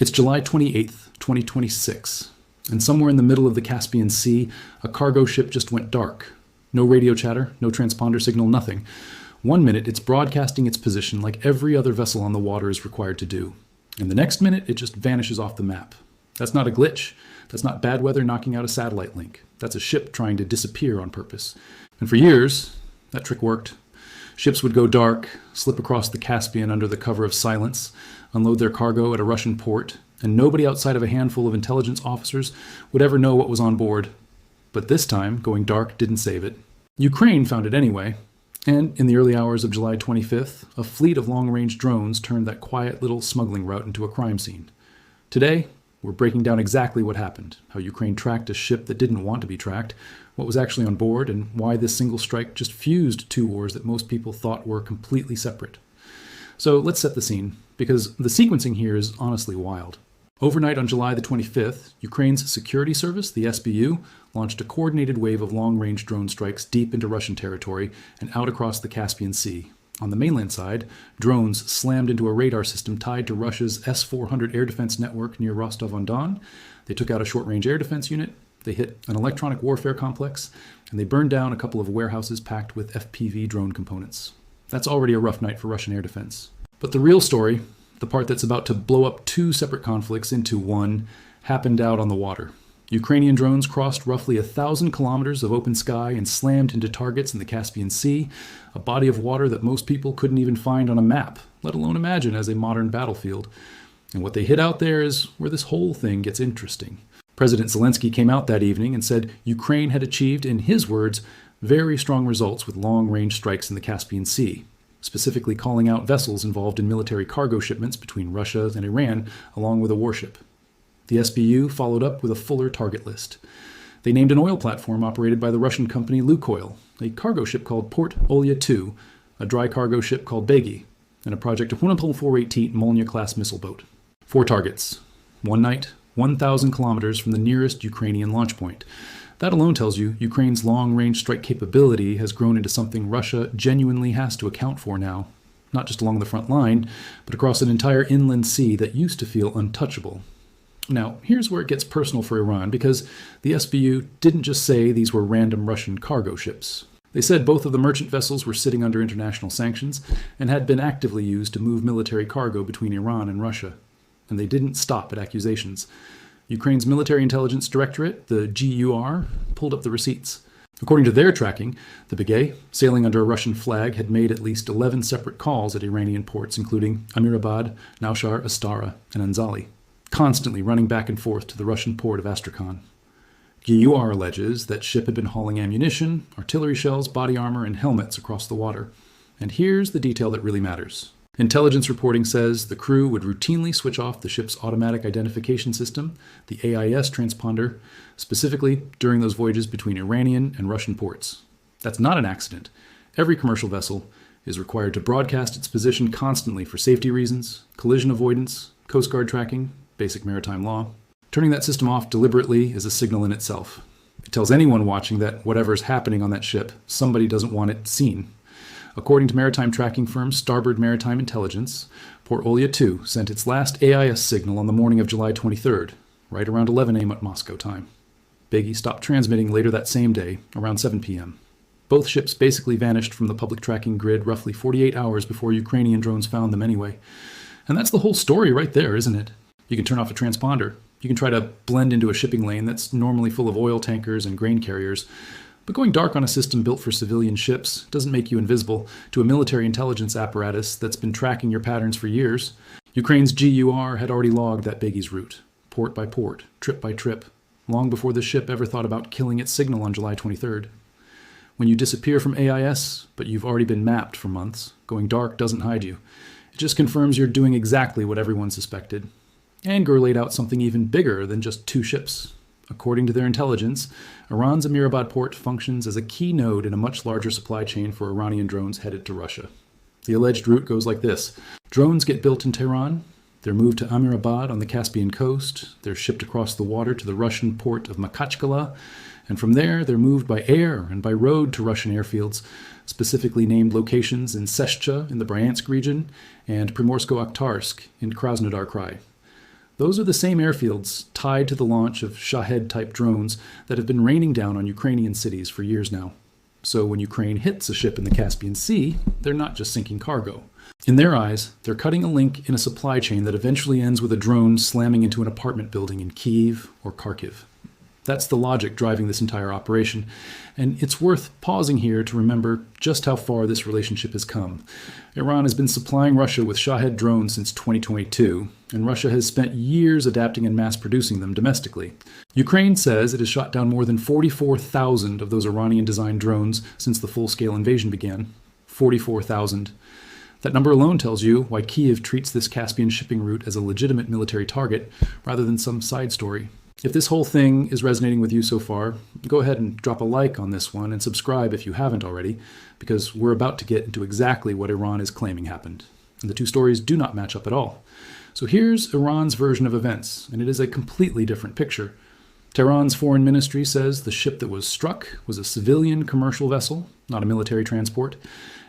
It's July 28th, 2026, and somewhere in the middle of the Caspian Sea, a cargo ship just went dark. No radio chatter, no transponder signal, nothing. 1 minute, it's broadcasting its position like every other vessel on the water is required to do. And the next minute, it just vanishes off the map. That's not a glitch. That's not bad weather knocking out a satellite link. That's a ship trying to disappear on purpose. And for years, that trick worked. Ships would go dark, slip across the Caspian under the cover of silence, unload their cargo at a Russian port, and nobody outside of a handful of intelligence officers would ever know what was on board. But this time, going dark didn't save it. Ukraine found it anyway, and in the early hours of July 25th, a fleet of long-range drones turned that quiet little smuggling route into a crime scene. Today, we're breaking down exactly what happened, how Ukraine tracked a ship that didn't want to be tracked, what was actually on board, and why this single strike just fused two wars that most people thought were completely separate. So let's set the scene, because the sequencing here is honestly wild. Overnight on July the 25th, Ukraine's security service, the SBU, launched a coordinated wave of long-range drone strikes deep into Russian territory and out across the Caspian Sea. On the mainland side, drones slammed into a radar system tied to Russia's S-400 air defense network near Rostov-on-Don. They took out a short-range air defense unit, they hit an electronic warfare complex, and they burned down a couple of warehouses packed with FPV drone components. That's already a rough night for Russian air defense. But the real story, the part that's about to blow up two separate conflicts into one, happened out on the water. Ukrainian drones crossed roughly 1,000 kilometers of open sky and slammed into targets in the Caspian Sea, a body of water that most people couldn't even find on a map, let alone imagine as a modern battlefield. And what they hit out there is where this whole thing gets interesting. President Zelensky came out that evening and said Ukraine had achieved, in his words, very strong results with long-range strikes in the Caspian Sea, specifically calling out vessels involved in military cargo shipments between Russia and Iran, along with a warship. The SBU followed up with a fuller target list. They named an oil platform operated by the Russian company Lukoil, a cargo ship called Port Olya 2, a dry cargo ship called Begi, and a project of 418 Molnya-class missile boat. 4 targets. One night, 1,000 kilometers from the nearest Ukrainian launch point. That alone tells you Ukraine's long-range strike capability has grown into something Russia genuinely has to account for now, not just along the front line, but across an entire inland sea that used to feel untouchable. Now, here's where it gets personal for Iran, because the SBU didn't just say these were random Russian cargo ships. They said both of the merchant vessels were sitting under international sanctions and had been actively used to move military cargo between Iran and Russia. And they didn't stop at accusations. Ukraine's Military Intelligence Directorate, the GUR, pulled up the receipts. According to their tracking, the Begay, sailing under a Russian flag, had made at least 11 separate calls at Iranian ports, including Amirabad, Naushar, Astara, and Anzali, constantly running back and forth to the Russian port of Astrakhan. GUR alleges that ship had been hauling ammunition, artillery shells, body armor, and helmets across the water. And here's the detail that really matters. Intelligence reporting says the crew would routinely switch off the ship's automatic identification system, the AIS transponder, specifically during those voyages between Iranian and Russian ports. That's not an accident. Every commercial vessel is required to broadcast its position constantly for safety reasons, collision avoidance, Coast Guard tracking, basic maritime law. Turning that system off deliberately is a signal in itself. It tells anyone watching that whatever's happening on that ship, somebody doesn't want it seen. According to maritime tracking firm Starboard Maritime Intelligence, Port Olya 2 sent its last AIS signal on the morning of July 23rd, right around 11 a.m. at Moscow time. Begi stopped transmitting later that same day, around 7 p.m. Both ships basically vanished from the public tracking grid roughly 48 hours before Ukrainian drones found them anyway. And that's the whole story right there, isn't it? You can turn off a transponder. You can try to blend into a shipping lane that's normally full of oil tankers and grain carriers. But going dark on a system built for civilian ships doesn't make you invisible to a military intelligence apparatus that's been tracking your patterns for years. Ukraine's GUR had already logged that Begi's route, port by port, trip by trip, long before the ship ever thought about killing its signal on July 23rd. When you disappear from AIS, but you've already been mapped for months, going dark doesn't hide you. It just confirms you're doing exactly what everyone suspected. And GUR laid out something even bigger than just 2 ships. According to their intelligence, Iran's Amirabad port functions as a key node in a much larger supply chain for Iranian drones headed to Russia. The alleged route goes like this. Drones get built in Tehran, they're moved to Amirabad on the Caspian coast, they're shipped across the water to the Russian port of Makhachkala, and from there they're moved by air and by road to Russian airfields, specifically named locations in Seshcha in the Bryansk region and Primorsko-Akhtarsk in Krasnodar Krai. Those are the same airfields tied to the launch of Shahed-type drones that have been raining down on Ukrainian cities for years now. So when Ukraine hits a ship in the Caspian Sea, they're not just sinking cargo. In their eyes, they're cutting a link in a supply chain that eventually ends with a drone slamming into an apartment building in Kyiv or Kharkiv. That's the logic driving this entire operation, and it's worth pausing here to remember just how far this relationship has come. Iran has been supplying Russia with Shahed drones since 2022, and Russia has spent years adapting and mass-producing them domestically. Ukraine says it has shot down more than 44,000 of those Iranian-designed drones since the full-scale invasion began. 44,000. That number alone tells you why Kyiv treats this Caspian shipping route as a legitimate military target rather than some side story. If this whole thing is resonating with you so far, go ahead and drop a like on this one and subscribe if you haven't already, because we're about to get into exactly what Iran is claiming happened. And the two stories do not match up at all. So here's Iran's version of events, and it is a completely different picture. Tehran's foreign ministry says the ship that was struck was a civilian commercial vessel, not a military transport,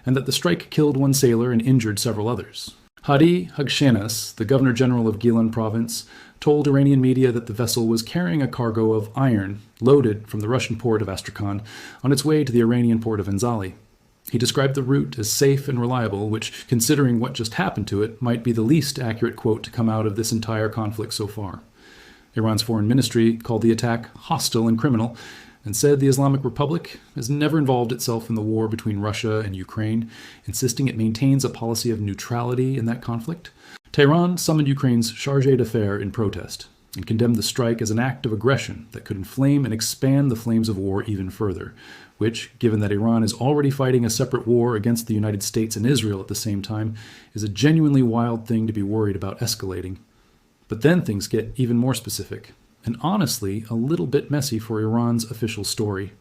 and that the strike killed one sailor and injured several others. Hadi Haghshenas, the governor general of Gilan province, told Iranian media that the vessel was carrying a cargo of iron loaded from the Russian port of Astrakhan on its way to the Iranian port of Enzali. He described the route as safe and reliable, which, considering what just happened to it, might be the least accurate quote to come out of this entire conflict so far. Iran's foreign ministry called the attack hostile and criminal, and said the Islamic Republic has never involved itself in the war between Russia and Ukraine, insisting it maintains a policy of neutrality in that conflict. Tehran summoned Ukraine's chargé d'affaires in protest and condemned the strike as an act of aggression that could inflame and expand the flames of war even further, which, given that Iran is already fighting a separate war against the United States and Israel at the same time, is a genuinely wild thing to be worried about escalating. But then things get even more specific, and honestly, a little bit messy for Iran's official story.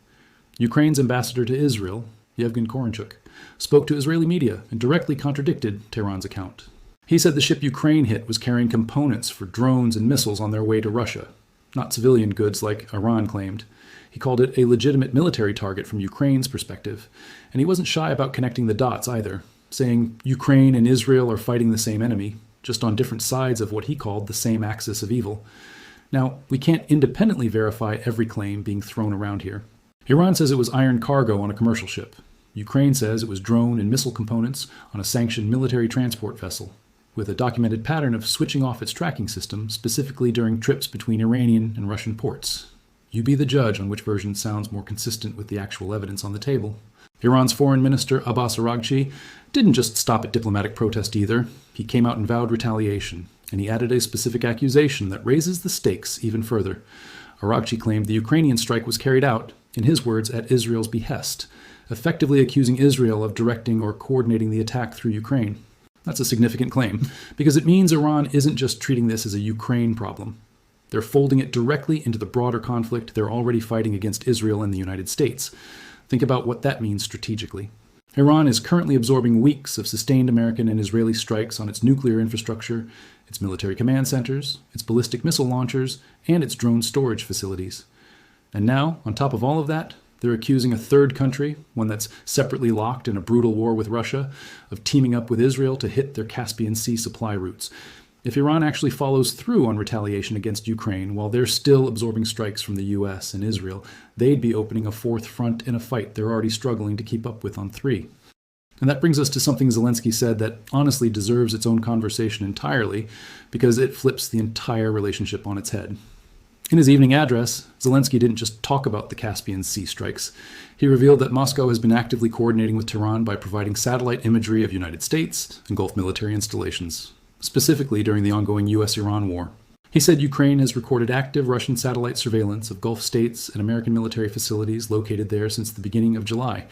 Ukraine's ambassador to Israel, Yevgen Korenchuk, spoke to Israeli media and directly contradicted Tehran's account. He said the ship Ukraine hit was carrying components for drones and missiles on their way to Russia, not civilian goods like Iran claimed. He called it a legitimate military target from Ukraine's perspective, and he wasn't shy about connecting the dots either, saying Ukraine and Israel are fighting the same enemy, just on different sides of what he called the same axis of evil. Now, we can't independently verify every claim being thrown around here. Iran says it was iron cargo on a commercial ship. Ukraine says it was drone and missile components on a sanctioned military transport vessel, with a documented pattern of switching off its tracking system, specifically during trips between Iranian and Russian ports. You be the judge on which version sounds more consistent with the actual evidence on the table. Iran's foreign minister, Abbas Araghchi, didn't just stop at diplomatic protest either. He came out and vowed retaliation, and he added a specific accusation that raises the stakes even further. Araghchi claimed the Ukrainian strike was carried out, in his words, at Israel's behest, effectively accusing Israel of directing or coordinating the attack through Ukraine. That's a significant claim, because it means Iran isn't just treating this as a Ukraine problem. They're folding it directly into the broader conflict they're already fighting against Israel and the United States. Think about what that means strategically. Iran is currently absorbing weeks of sustained American and Israeli strikes on its nuclear infrastructure, its military command centers, its ballistic missile launchers, and its drone storage facilities. And now, on top of all of that, they're accusing a third country, one that's separately locked in a brutal war with Russia, of teaming up with Israel to hit their Caspian Sea supply routes. If Iran actually follows through on retaliation against Ukraine while they're still absorbing strikes from the US and Israel, they'd be opening a fourth front in a fight they're already struggling to keep up with on three. And that brings us to something Zelensky said that honestly deserves its own conversation entirely, because it flips the entire relationship on its head. In his evening address, Zelensky didn't just talk about the Caspian Sea strikes. He revealed that Moscow has been actively coordinating with Tehran by providing satellite imagery of United States and Gulf military installations, specifically during the ongoing US-Iran war. He said Ukraine has recorded active Russian satellite surveillance of Gulf states and American military facilities located there since the beginning of July,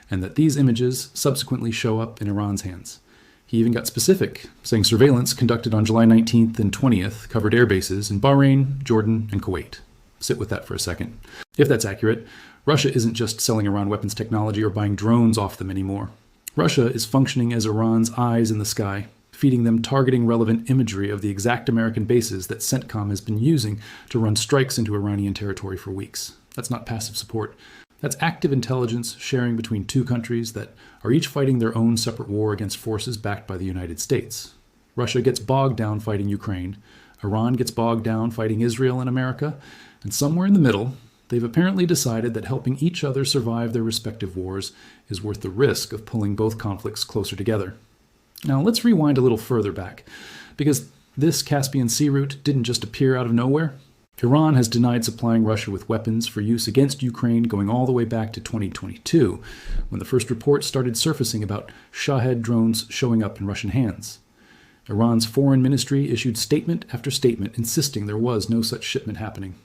and that these images subsequently show up in Iran's hands. He even got specific, saying surveillance conducted on July 19th and 20th covered air bases in Bahrain, Jordan, and Kuwait. Sit with that for a second. If that's accurate, Russia isn't just selling Iran weapons technology or buying drones off them anymore. Russia is functioning as Iran's eyes in the sky, feeding them targeting relevant imagery of the exact American bases that CENTCOM has been using to run strikes into Iranian territory for weeks. That's not passive support. That's active intelligence sharing between two countries that are each fighting their own separate war against forces backed by the United States. Russia gets bogged down fighting Ukraine. Iran gets bogged down fighting Israel and America, and somewhere in the middle, they've apparently decided that helping each other survive their respective wars is worth the risk of pulling both conflicts closer together. Now, let's rewind a little further back, because this Caspian Sea route didn't just appear out of nowhere. Iran has denied supplying Russia with weapons for use against Ukraine going all the way back to 2022, when the first reports started surfacing about Shahed drones showing up in Russian hands. Iran's foreign ministry issued statement after statement insisting there was no such shipment happening.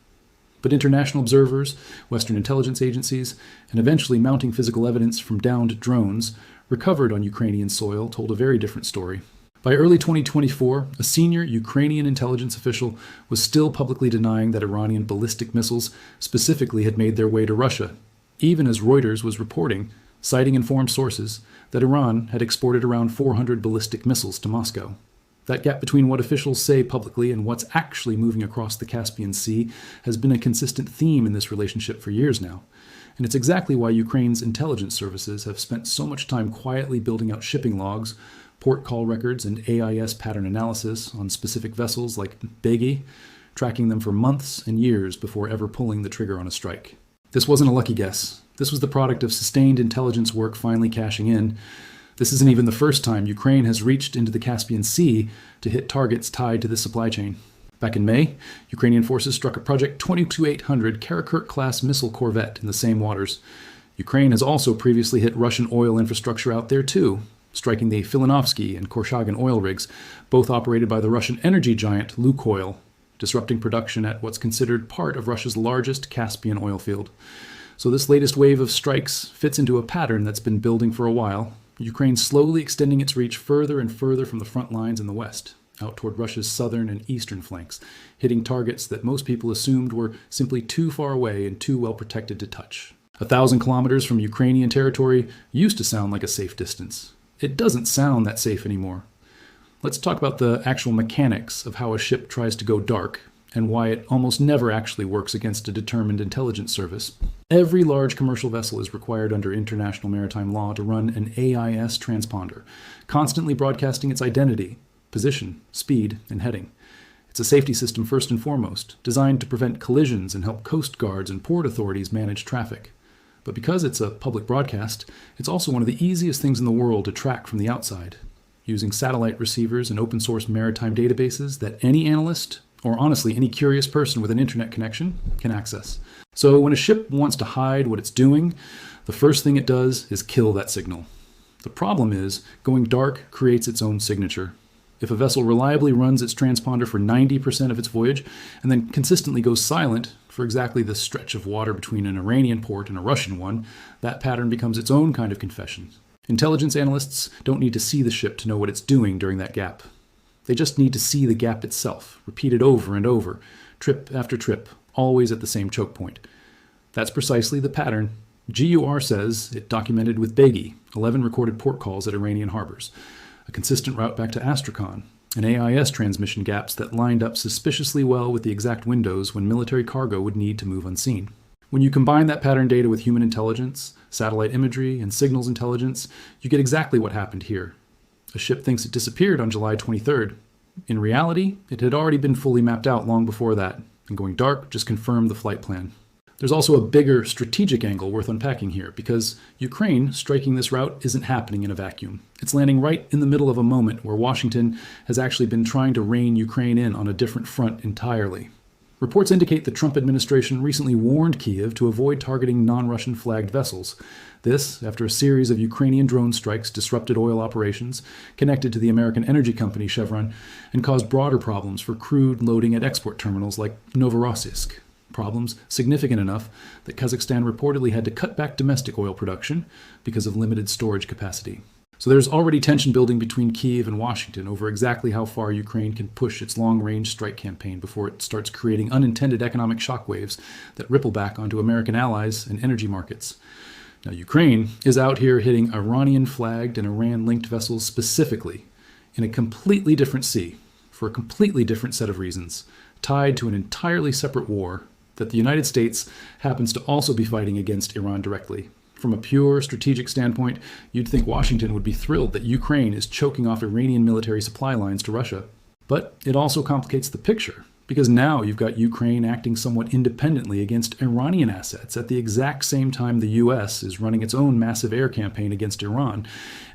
But international observers, Western intelligence agencies, and eventually mounting physical evidence from downed drones recovered on Ukrainian soil told a very different story. By early 2024, a senior Ukrainian intelligence official was still publicly denying that Iranian ballistic missiles specifically had made their way to Russia, even as Reuters was reporting, citing informed sources, that Iran had exported around 400 ballistic missiles to Moscow. That gap between what officials say publicly and what's actually moving across the Caspian Sea has been a consistent theme in this relationship for years now. And it's exactly why Ukraine's intelligence services have spent so much time quietly building out shipping logs, port call records, and AIS pattern analysis on specific vessels like Begi, tracking them for months and years before ever pulling the trigger on a strike. This wasn't a lucky guess. This was the product of sustained intelligence work finally cashing in. This isn't even the first time Ukraine has reached into the Caspian Sea to hit targets tied to the supply chain. Back in May, Ukrainian forces struck a Project 22800 Karakurt-class missile corvette in the same waters. Ukraine has also previously hit Russian oil infrastructure out there too, striking the Filanovsky and Korshagin oil rigs, both operated by the Russian energy giant Lukoil, disrupting production at what's considered part of Russia's largest Caspian oil field. So this latest wave of strikes fits into a pattern that's been building for a while, Ukraine slowly extending its reach further and further from the front lines in the west, out toward Russia's southern and eastern flanks, hitting targets that most people assumed were simply too far away and too well protected to touch. 1,000 kilometers from Ukrainian territory used to sound like a safe distance. It doesn't sound that safe anymore. Let's talk about the actual mechanics of how a ship tries to go dark and why it almost never actually works against a determined intelligence service. Every large commercial vessel is required under international maritime law to run an AIS transponder, constantly broadcasting its identity, position, speed, and heading. It's a safety system first and foremost, designed to prevent collisions and help coast guards and port authorities manage traffic. But because it's a public broadcast, it's also one of the easiest things in the world to track from the outside, using satellite receivers and open source maritime databases that any analyst, or honestly any curious person with an internet connection, can access. So when a ship wants to hide what it's doing, the first thing it does is kill that signal. The problem is, going dark creates its own signature. If a vessel reliably runs its transponder for 90% of its voyage and then consistently goes silent for exactly the stretch of water between an Iranian port and a Russian one, that pattern becomes its own kind of confession. Intelligence analysts don't need to see the ship to know what it's doing during that gap. They just need to see the gap itself, repeated over and over, trip after trip, always at the same choke point. That's precisely the pattern GUR says it documented with Begi, 11 recorded port calls at Iranian harbors, a consistent route back to Astrakhan, and AIS transmission gaps that lined up suspiciously well with the exact windows when military cargo would need to move unseen. When you combine that pattern data with human intelligence, satellite imagery, and signals intelligence, you get exactly what happened here. A ship thinks it disappeared on July 23rd. In reality, it had already been fully mapped out long before that, and going dark just confirmed the flight plan. There's also a bigger strategic angle worth unpacking here, because Ukraine striking this route isn't happening in a vacuum. It's landing right in the middle of a moment where Washington has actually been trying to rein Ukraine in on a different front entirely. Reports indicate the Trump administration recently warned Kyiv to avoid targeting non-Russian flagged vessels. This, after a series of Ukrainian drone strikes disrupted oil operations connected to the American energy company Chevron and caused broader problems for crude loading at export terminals like Novorossiysk. Problems significant enough that Kazakhstan reportedly had to cut back domestic oil production because of limited storage capacity. So there's already tension building between Kyiv and Washington over exactly how far Ukraine can push its long-range strike campaign before it starts creating unintended economic shockwaves that ripple back onto American allies and energy markets. Now, Ukraine is out here hitting Iranian-flagged and Iran-linked vessels specifically in a completely different sea for a completely different set of reasons, tied to an entirely separate war that the United States happens to also be fighting against Iran directly. From a pure strategic standpoint, you'd think Washington would be thrilled that Ukraine is choking off Iranian military supply lines to Russia. But it also complicates the picture, because now you've got Ukraine acting somewhat independently against Iranian assets at the exact same time the US is running its own massive air campaign against Iran,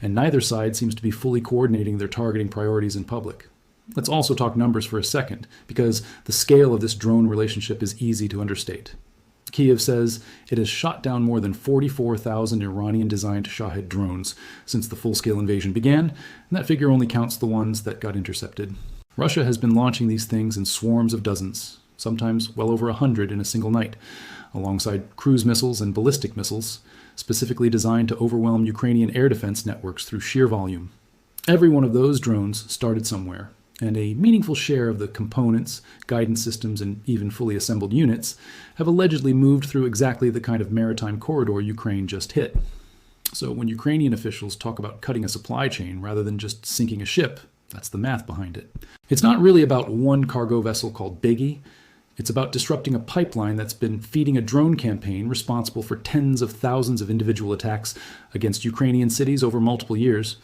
and neither side seems to be fully coordinating their targeting priorities in public. Let's also talk numbers for a second, because the scale of this drone relationship is easy to understate. Kiev says it has shot down more than 44,000 Iranian-designed Shahed drones since the full-scale invasion began, and that figure only counts the ones that got intercepted. Russia has been launching these things in swarms of dozens, sometimes well over 100 in a single night, alongside cruise missiles and ballistic missiles, specifically designed to overwhelm Ukrainian air defense networks through sheer volume. Every one of those drones started somewhere, and a meaningful share of the components, guidance systems, and even fully assembled units have allegedly moved through exactly the kind of maritime corridor Ukraine just hit. So when Ukrainian officials talk about cutting a supply chain rather than just sinking a ship, that's the math behind it. It's not really about one cargo vessel called Biggie. It's about disrupting a pipeline that's been feeding a drone campaign responsible for tens of thousands of individual attacks against Ukrainian cities over multiple years.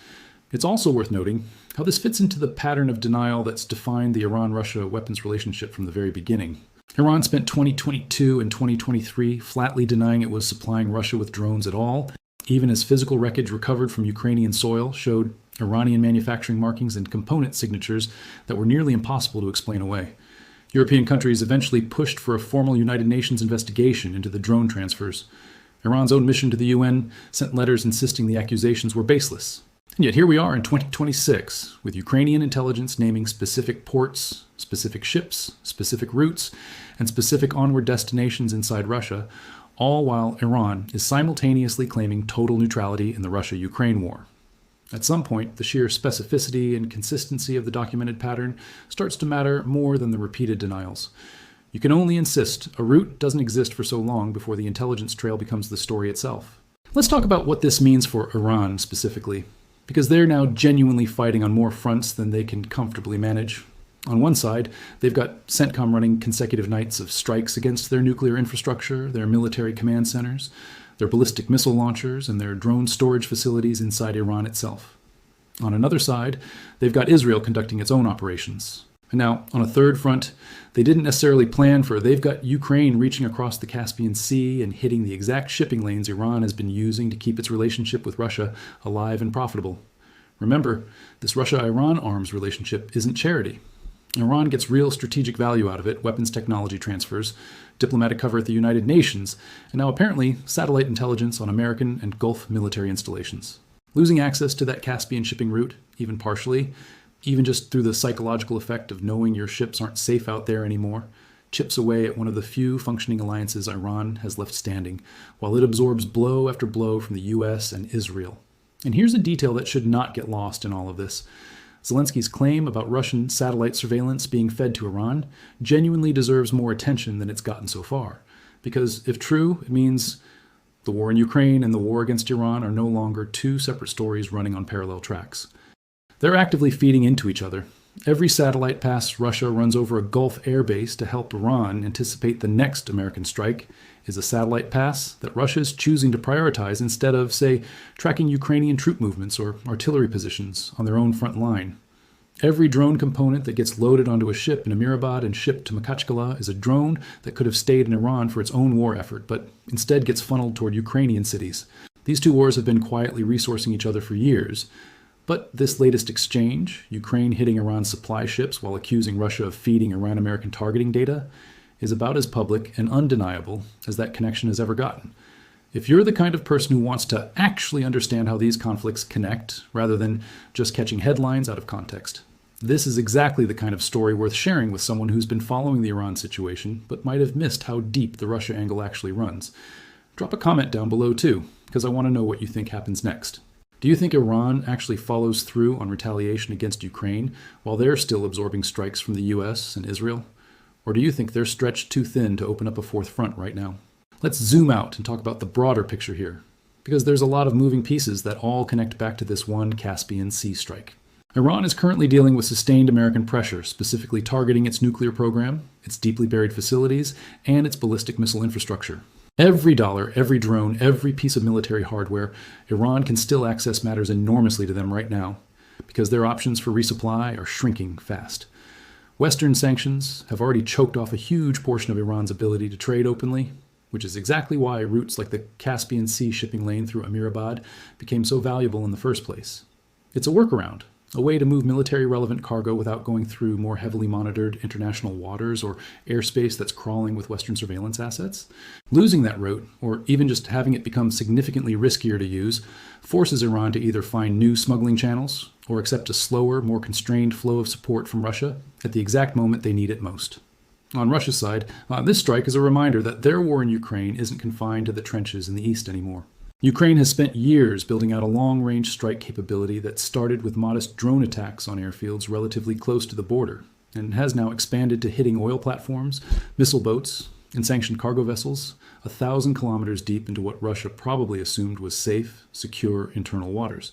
It's also worth noting how this fits into the pattern of denial that's defined the Iran-Russia weapons relationship from the very beginning. Iran spent 2022 and 2023 flatly denying it was supplying Russia with drones at all, even as physical wreckage recovered from Ukrainian soil showed Iranian manufacturing markings and component signatures that were nearly impossible to explain away. European countries eventually pushed for a formal United Nations investigation into the drone transfers. Iran's own mission to the UN sent letters insisting the accusations were baseless. And yet here we are in 2026, with Ukrainian intelligence naming specific ports, specific ships, specific routes, and specific onward destinations inside Russia, all while Iran is simultaneously claiming total neutrality in the Russia-Ukraine war. At some point, the sheer specificity and consistency of the documented pattern starts to matter more than the repeated denials. You can only insist a route doesn't exist for so long before the intelligence trail becomes the story itself. Let's talk about what this means for Iran specifically, because they're now genuinely fighting on more fronts than they can comfortably manage. On one side, they've got CENTCOM running consecutive nights of strikes against their nuclear infrastructure, their military command centers, their ballistic missile launchers, and their drone storage facilities inside Iran itself. On another side, they've got Israel conducting its own operations. And now, on a third front, they didn't necessarily plan for, they've got Ukraine reaching across the Caspian Sea and hitting the exact shipping lanes Iran has been using to keep its relationship with Russia alive and profitable. Remember, this Russia-Iran arms relationship isn't charity. Iran gets real strategic value out of it, weapons technology transfers, diplomatic cover at the United Nations, and now apparently satellite intelligence on American and Gulf military installations. Losing access to that Caspian shipping route, even partially, even just through the psychological effect of knowing your ships aren't safe out there anymore, chips away at one of the few functioning alliances Iran has left standing, while it absorbs blow after blow from the US and Israel. And here's a detail that should not get lost in all of this. Zelensky's claim about Russian satellite surveillance being fed to Iran genuinely deserves more attention than it's gotten so far. Because if true, it means the war in Ukraine and the war against Iran are no longer two separate stories running on parallel tracks. They're actively feeding into each other. Every satellite pass Russia runs over a Gulf airbase to help Iran anticipate the next American strike is a satellite pass that Russia is choosing to prioritize instead of, say, tracking Ukrainian troop movements or artillery positions on their own front line. Every drone component that gets loaded onto a ship in Amirabad and shipped to Makhachkala is a drone that could have stayed in Iran for its own war effort, but instead gets funneled toward Ukrainian cities. These two wars have been quietly resourcing each other for years. But this latest exchange, Ukraine hitting Iran's supply ships while accusing Russia of feeding Iran-American targeting data, is about as public and undeniable as that connection has ever gotten. If you're the kind of person who wants to actually understand how these conflicts connect, rather than just catching headlines out of context, this is exactly the kind of story worth sharing with someone who's been following the Iran situation, but might have missed how deep the Russia angle actually runs. Drop a comment down below too, because I want to know what you think happens next. Do you think Iran actually follows through on retaliation against Ukraine while they're still absorbing strikes from the US and Israel? Or do you think they're stretched too thin to open up a fourth front right now? Let's zoom out and talk about the broader picture here, because there's a lot of moving pieces that all connect back to this one Caspian Sea strike. Iran is currently dealing with sustained American pressure, specifically targeting its nuclear program, its deeply buried facilities, and its ballistic missile infrastructure. Every dollar, every drone, every piece of military hardware, Iran can still access matters enormously to them right now, because their options for resupply are shrinking fast. Western sanctions have already choked off a huge portion of Iran's ability to trade openly, which is exactly why routes like the Caspian Sea shipping lane through Amirabad became so valuable in the first place. It's a workaround, a way to move military-relevant cargo without going through more heavily monitored international waters or airspace that's crawling with Western surveillance assets. Losing that route, or even just having it become significantly riskier to use, forces Iran to either find new smuggling channels or accept a slower, more constrained flow of support from Russia at the exact moment they need it most. On Russia's side, this strike is a reminder that their war in Ukraine isn't confined to the trenches in the east anymore. Ukraine has spent years building out a long-range strike capability that started with modest drone attacks on airfields relatively close to the border, and has now expanded to hitting oil platforms, missile boats, and sanctioned cargo vessels 1,000 kilometers deep into what Russia probably assumed was safe, secure internal waters.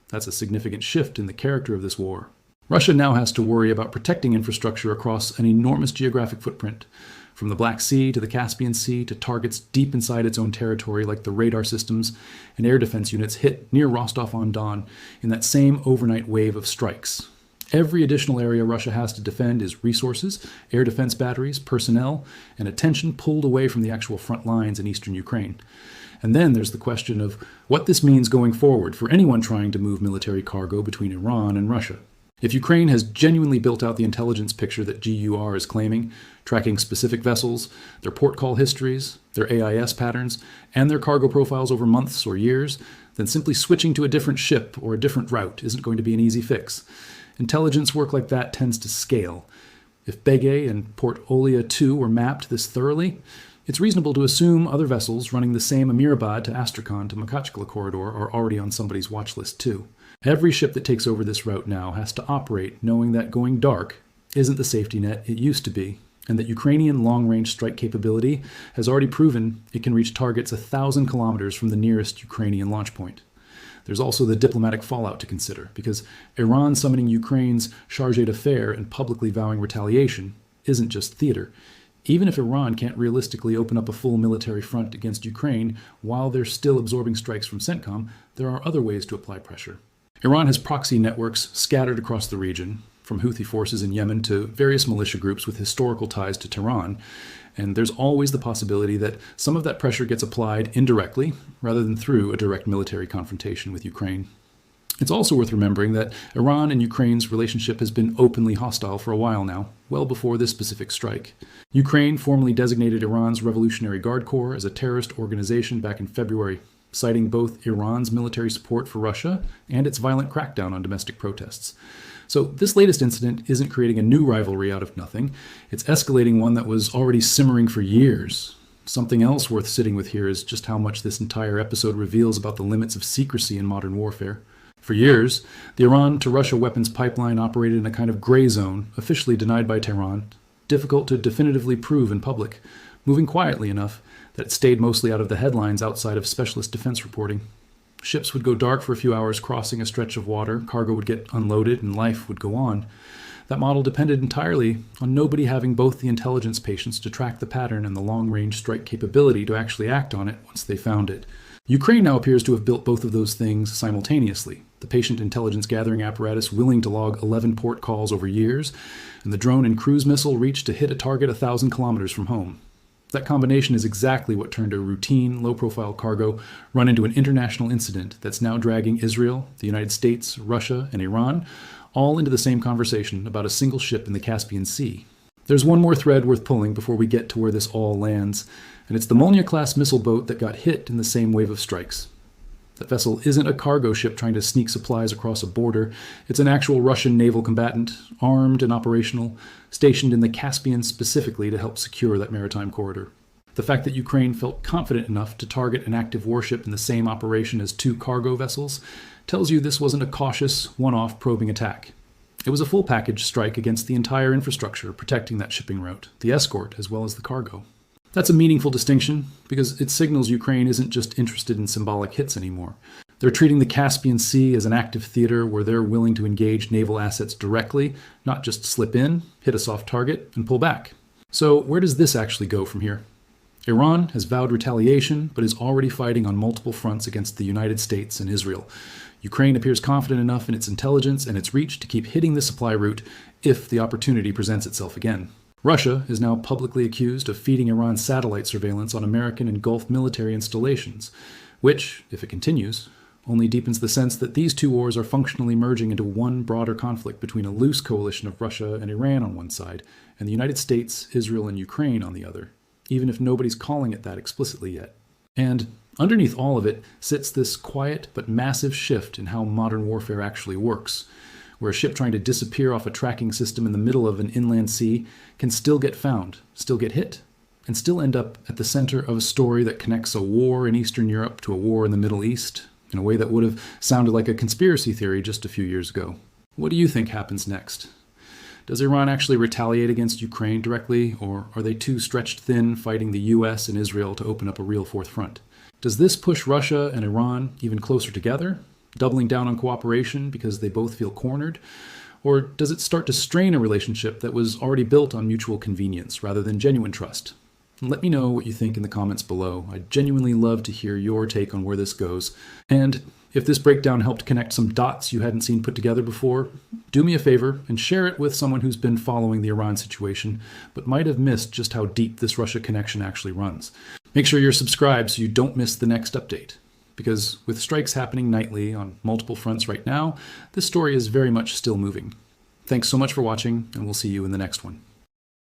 That's a significant shift in the character of this war. Russia now has to worry about protecting infrastructure across an enormous geographic footprint, from the Black Sea to the Caspian Sea to targets deep inside its own territory like the radar systems and air defense units hit near Rostov-on-Don in that same overnight wave of strikes. Every additional area Russia has to defend is resources, air defense batteries, personnel, and attention pulled away from the actual front lines in eastern Ukraine. And then there's the question of what this means going forward for anyone trying to move military cargo between Iran and Russia. If Ukraine has genuinely built out the intelligence picture that GUR is claiming, tracking specific vessels, their port call histories, their AIS patterns, and their cargo profiles over months or years, then simply switching to a different ship or a different route isn't going to be an easy fix. Intelligence work like that tends to scale. If Begay and Port Olia II were mapped this thoroughly, it's reasonable to assume other vessels running the same Amirabad to Astrakhan to Makhachkala corridor are already on somebody's watch list too. Every ship that takes over this route now has to operate knowing that going dark isn't the safety net it used to be, and that Ukrainian long-range strike capability has already proven it can reach targets 1,000 kilometers from the nearest Ukrainian launch point. There's also the diplomatic fallout to consider, because Iran summoning Ukraine's chargé d'affaires and publicly vowing retaliation isn't just theater. Even if Iran can't realistically open up a full military front against Ukraine while they're still absorbing strikes from CENTCOM, there are other ways to apply pressure. Iran has proxy networks scattered across the region, from Houthi forces in Yemen to various militia groups with historical ties to Tehran, and there's always the possibility that some of that pressure gets applied indirectly rather than through a direct military confrontation with Ukraine. It's also worth remembering that Iran and Ukraine's relationship has been openly hostile for a while now, well before this specific strike. Ukraine formally designated Iran's Revolutionary Guard Corps as a terrorist organization back in February, citing both Iran's military support for Russia and its violent crackdown on domestic protests. So this latest incident isn't creating a new rivalry out of nothing. It's escalating one that was already simmering for years. Something else worth sitting with here is just how much this entire episode reveals about the limits of secrecy in modern warfare. For years, the Iran to Russia weapons pipeline operated in a kind of gray zone, officially denied by Tehran, difficult to definitively prove in public, moving quietly enough that it stayed mostly out of the headlines outside of specialist defense reporting. Ships would go dark for a few hours crossing a stretch of water, cargo would get unloaded, and life would go on. That model depended entirely on nobody having both the intelligence patience to track the pattern and the long-range strike capability to actually act on it once they found it. Ukraine now appears to have built both of those things simultaneously. The patient intelligence gathering apparatus willing to log 11 port calls over years, and the drone and cruise missile reach to hit a target 1,000 kilometers from home. That combination is exactly what turned a routine, low-profile cargo run into an international incident that's now dragging Israel, the United States, Russia, and Iran all into the same conversation about a single ship in the Caspian Sea. There's one more thread worth pulling before we get to where this all lands, and it's the Molniya-class missile boat that got hit in the same wave of strikes. That vessel isn't a cargo ship trying to sneak supplies across a border. It's an actual Russian naval combatant, armed and operational, stationed in the Caspian specifically to help secure that maritime corridor. The fact that Ukraine felt confident enough to target an active warship in the same operation as 2 cargo vessels tells you this wasn't a cautious, one-off probing attack. It was a full package strike against the entire infrastructure protecting that shipping route, the escort as well as the cargo. That's a meaningful distinction because it signals Ukraine isn't just interested in symbolic hits anymore. They're treating the Caspian Sea as an active theater where they're willing to engage naval assets directly, not just slip in, hit a soft target, and pull back. So where does this actually go from here? Iran has vowed retaliation, but is already fighting on multiple fronts against the United States and Israel. Ukraine appears confident enough in its intelligence and its reach to keep hitting the supply route if the opportunity presents itself again. Russia is now publicly accused of feeding Iran satellite surveillance on American and Gulf military installations, which, if it continues, only deepens the sense that these two wars are functionally merging into one broader conflict between a loose coalition of Russia and Iran on one side, and the United States, Israel, and Ukraine on the other, even if nobody's calling it that explicitly yet. And underneath all of it sits this quiet but massive shift in how modern warfare actually works, where a ship trying to disappear off a tracking system in the middle of an inland sea can still get found, still get hit, and still end up at the center of a story that connects a war in Eastern Europe to a war in the Middle East, in a way that would have sounded like a conspiracy theory just a few years ago. What do you think happens next? Does Iran actually retaliate against Ukraine directly, or are they too stretched thin fighting the US and Israel to open up a real fourth front? Does this push Russia and Iran even closer together, doubling down on cooperation because they both feel cornered? Or does it start to strain a relationship that was already built on mutual convenience rather than genuine trust? Let me know what you think in the comments below. I'd genuinely love to hear your take on where this goes. And if this breakdown helped connect some dots you hadn't seen put together before, do me a favor and share it with someone who's been following the Iran situation, but might have missed just how deep this Russia connection actually runs. Make sure you're subscribed so you don't miss the next update. Because with strikes happening nightly on multiple fronts right now, this story is very much still moving. Thanks so much for watching, and we'll see you in the next one.